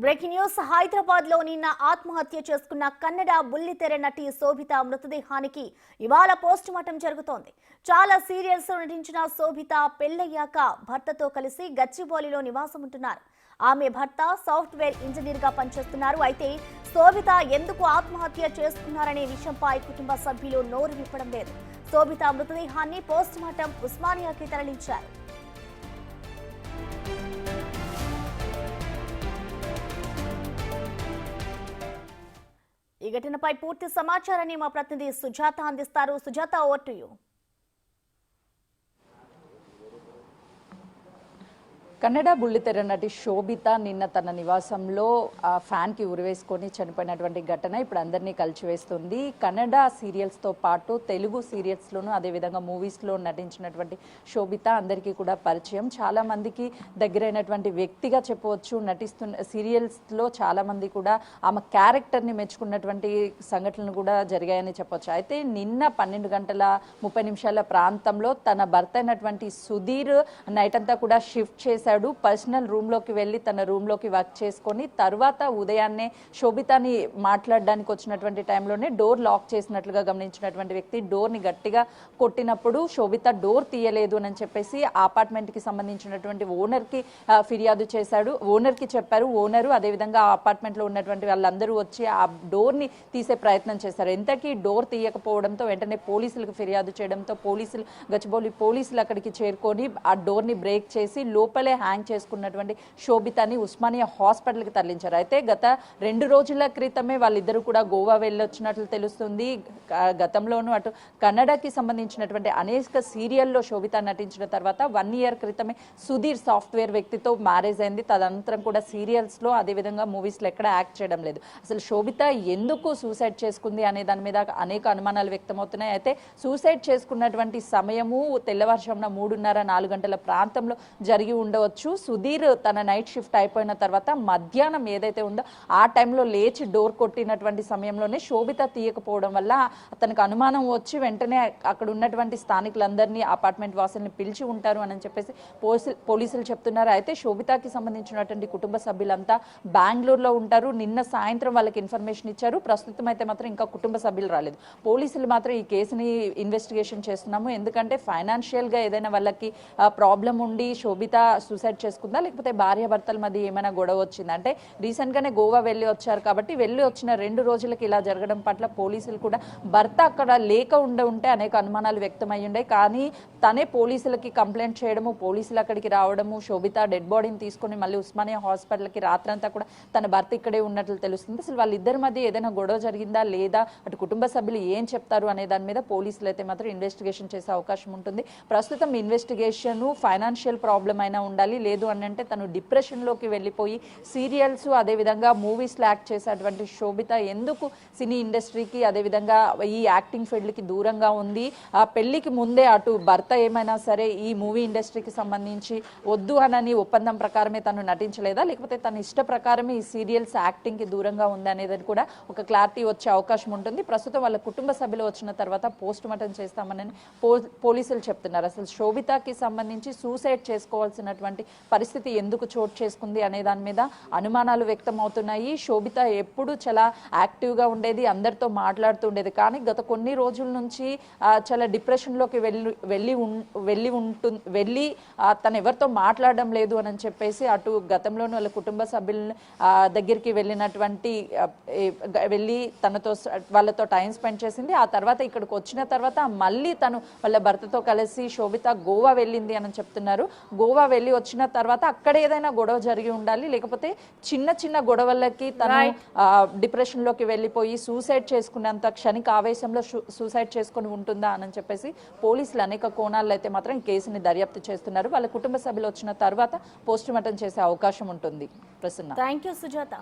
Breaking news Hyderabad లో నిన్న ఆత్మహత్య చేసుకున్న కన్నడ బుల్లితెర నటి శోభిత మృతదేహానికి ఇవాళ పోస్ట్ మార్టం జరుగుతోంది. చాలా సీరియల్స్ లో నటించిన శోభిత పెళ్లయ్యాక భర్తతో కలిసి గచ్చిబౌలిలో నివాసం ఉంటున్నారు. ఆమె భర్త సాఫ్ట్వేర్ ఇంజనీర్ గా పనిచేస్తున్నారు. అయితే శోభిత ఎందుకు ఆత్మహత్య చేసుకున్నారనే విషయంపై కుటుంబ సభ్యులు నోరు విప్పడం లేదు. శోభిత మృతదేహాన్ని పోస్ట్ మార్టం ఉస్మానియాకి తరలించారు. ఈ ఘటనపై పూర్తి సమాచారాన్ని మా ప్రతినిధి సుజాత అందిస్తారు. Sujatha, over to you. Kannada బుల్లితెర నటి శోభిత నిన్న తన నివాసంలో ఫ్యాన్కి ఉరివేసుకొని చనిపోయినటువంటి ఘటన ఇప్పుడు అందరినీ కలిచివేస్తుంది. కన్నడ సీరియల్స్తో పాటు తెలుగు సీరియల్స్లోనూ అదేవిధంగా మూవీస్లో నటించినటువంటి శోభిత అందరికీ కూడా పరిచయం. చాలామందికి దగ్గరైనటువంటి వ్యక్తిగా చెప్పవచ్చు. నటిస్తున్న సీరియల్స్లో చాలామంది కూడా ఆమె క్యారెక్టర్ని మెచ్చుకున్నటువంటి సంఘటనలు కూడా జరిగాయని చెప్పవచ్చు. అయితే నిన్న 12:30 ప్రాంతంలో తన భర్త అయినటువంటి సుధీర్ నైట్ అంతా కూడా షిఫ్ట్ చేసి పర్సనల్ రూమ్ లోకి వెళ్ళి తన రూమ్ లోకి వర్క్ చేసుకొని తర్వాత ఉదయాన్నే శోభితని మాట్లాడడానికి వచ్చినటువంటి టైంలోనే డోర్ లాక్ చేసినట్లుగా గమనించినటువంటి వ్యక్తి డోర్ ని గట్టిగా కొట్టినప్పుడు శోభిత డోర్ తీయలేదు అని చెప్పేసి అపార్ట్మెంట్ కి సంబంధించినటువంటి ఓనర్ కి ఫిర్యాదు చేశాడు. ఓనర్ కి చెప్పారు. ఓనరు అదేవిధంగా ఆ అపార్ట్మెంట్ లో ఉన్నటువంటి వాళ్ళందరూ వచ్చి ఆ డోర్ ని తీసే ప్రయత్నం చేశారు. ఎంతకీ డోర్ తీయకపోవడంతో వెంటనే పోలీసులకు ఫిర్యాదు చేయడంతో గచ్చిబౌలి పోలీసులు అక్కడికి చేరుకొని ఆ డోర్ ని బ్రేక్ చేసి లోపలే హ్యాంగ్ చేసుకున్నటువంటి శోభితని ఉస్మానియా హాస్పిటల్కి తరలించారు. అయితే గత 2 రోజుల క్రితమే వాళ్ళిద్దరూ కూడా గోవా వెళ్ళొచ్చినట్లు తెలుస్తుంది. గతంలోనూ అటు కన్నడకి సంబంధించినటువంటి అనేక సీరియల్లో శోభిత నటించిన తర్వాత 1 ఇయర్ క్రితమే సుధీర్ సాఫ్ట్వేర్ వ్యక్తితో మ్యారేజ్ అయింది. తదనంతరం కూడా సీరియల్స్లో అదేవిధంగా మూవీస్లో ఎక్కడ యాక్ట్ చేయడం లేదు. అసలు శోభిత ఎందుకు సూసైడ్ చేసుకుంది అనే దాని మీద అనేక అనుమానాలు వ్యక్తమవుతున్నాయి. అయితే సూసైడ్ చేసుకున్నటువంటి సమయము తెల్లవారుజామున 3:30-4 గంటల ప్రాంతంలో జరిగి ఉండవచ్చు. సుధీర్ తన నైట్ షిఫ్ట్ అయిపోయిన తర్వాత మధ్యాహ్నం ఏదైతే ఉందో ఆ టైంలో లేచి డోర్ కొట్టినటువంటి సమయంలోనే శోభిత తీయకపోవడం వల్ల అతనికి అనుమానం వచ్చి వెంటనే అక్కడ ఉన్నటువంటి స్థానికులందరినీ అపార్ట్మెంట్ వాసుల్ని పిలిచి ఉంటారు అని చెప్పేసి పోలీసులు చెప్తున్నారు. అయితే శోభితకి సంబంధించినటువంటి కుటుంబ సభ్యులంతా బెంగళూరులో ఉంటారు. నిన్న సాయంత్రం వాళ్ళకి ఇన్ఫర్మేషన్ ఇచ్చారు. ప్రస్తుతం అయితే మాత్రం ఇంకా కుటుంబ సభ్యులు రాలేదు. పోలీసులు మాత్రం ఈ కేసుని ఇన్వెస్టిగేషన్ చేస్తున్నాము. ఎందుకంటే ఫైనాన్షియల్ గా ఏదైనా వాళ్ళకి ప్రాబ్లం ఉండి శోభిత సూసైడ్ చేసుకుందా లేకపోతే భార్యాభర్తల మధ్య ఏమైనా గొడవ వచ్చిందా అంటే రీసెంట్ గానే గోవా వెళ్ళి వచ్చారు కాబట్టి వెళ్ళి వచ్చిన 2 రోజులకి ఇలా జరగడం పట్ల పోలీసులు కూడా భర్త అక్కడ లేక ఉంటే అనేక అనుమానాలు వ్యక్తమై ఉండే. కానీ తనే పోలీసులకి కంప్లైంట్ చేయడము, పోలీసులు అక్కడికి రావడము, శోభిత డెడ్ బాడీని తీసుకొని మళ్ళీ ఉస్మానియా హాస్పిటల్కి రాత్రంతా కూడా తన భర్త ఇక్కడే ఉన్నట్లు తెలుస్తుంది. అసలు వాళ్ళిద్దరి మధ్య ఏదైనా గొడవ జరిగిందా లేదా అటు కుటుంబ సభ్యులు ఏం చెప్తారు అనే దాని మీద పోలీసులు అయితే మాత్రం ఇన్వెస్టిగేషన్ చేసే అవకాశం ఉంటుంది. ప్రస్తుతం ఇన్వెస్టిగేషన్ ఫైనాన్షియల్ ప్రాబ్లం అయినా ఉండాలి, లేదు అని అంటే తను డిప్రెషన్లోకి వెళ్ళిపోయి సీరియల్స్ అదేవిధంగా మూవీస్లో యాక్ట్ చేసేటువంటి శోభిత ఎందుకు సినీ ఇండస్ట్రీకి అదేవిధంగా ఈ యాక్టింగ్ ఫీల్డ్కి దూరంగా ఉంది. ఆ పెళ్లికి ముందే అటు భర్త ఏమైనా సరే ఈ మూవీ ఇండస్ట్రీకి సంబంధించి వద్దు అనని ఒప్పందం ప్రకారమే తను నటించలేదా లేకపోతే తన ఇష్ట ప్రకారమే ఈ సీరియల్స్ యాక్టింగ్కి దూరంగా ఉంది అనేది కూడా ఒక క్లారిటీ వచ్చే అవకాశం ఉంటుంది. ప్రస్తుతం వాళ్ళ కుటుంబ సభ్యులు వచ్చిన తర్వాత పోస్ట్ మార్టం చేస్తామని పోలీసులు చెప్తున్నారు. అసలు శోభితకి సంబంధించి సూసైడ్ చేసుకోవాల్సినటువంటి పరిస్థితి ఎందుకు చోటు చేసుకుంది అనే దాని మీద అనుమానాలు వ్యక్తం అవుతున్నాయి. శోభిత ఎప్పుడు చాలా యాక్టివ్గా ఉండేది, అందరితో మాట్లాడుతూ ఉండేది. కానీ గత కొన్ని రోజుల నుంచి చాలా డిప్రెషన్లోకి వెళ్ళి తను ఎవరితో మాట్లాడడం లేదు అని చెప్పేసి అటు గతంలోనూ వాళ్ళ కుటుంబ సభ్యుల దగ్గరికి వెళ్ళి వాళ్ళతో టైం స్పెండ్ చేసింది. ఆ తర్వాత ఇక్కడికి వచ్చిన తర్వాత మళ్ళీ తను వాళ్ళ భర్తతో కలిసి శోభిత గోవా వెళ్ళింది అని చెప్తున్నారు. గోవా వెళ్ళి వచ్చిన తర్వాత అక్కడ ఏదైనా గొడవ జరిగి ఉండాలి, లేకపోతే చిన్న చిన్న గొడవలకి తను డిప్రెషన్ లోకి వెళ్ళిపోయి సూసైడ్ చేసుకున్నంత క్షణిక ఆవేశంలో సూసైడ్ చేసుకుని ఉంటుందా అని చెప్పేసి పోలీసులు అనేక కోణాల్లో అయితే మాత్రం ఈ కేసుని దర్యాప్తు చేస్తున్నారు. వాళ్ళ కుటుంబ సభ్యులు వచ్చిన తర్వాత పోస్ట్ మార్టం చేసే అవకాశం ఉంటుంది. ప్రసన్న. థాంక్యూ సుజాత.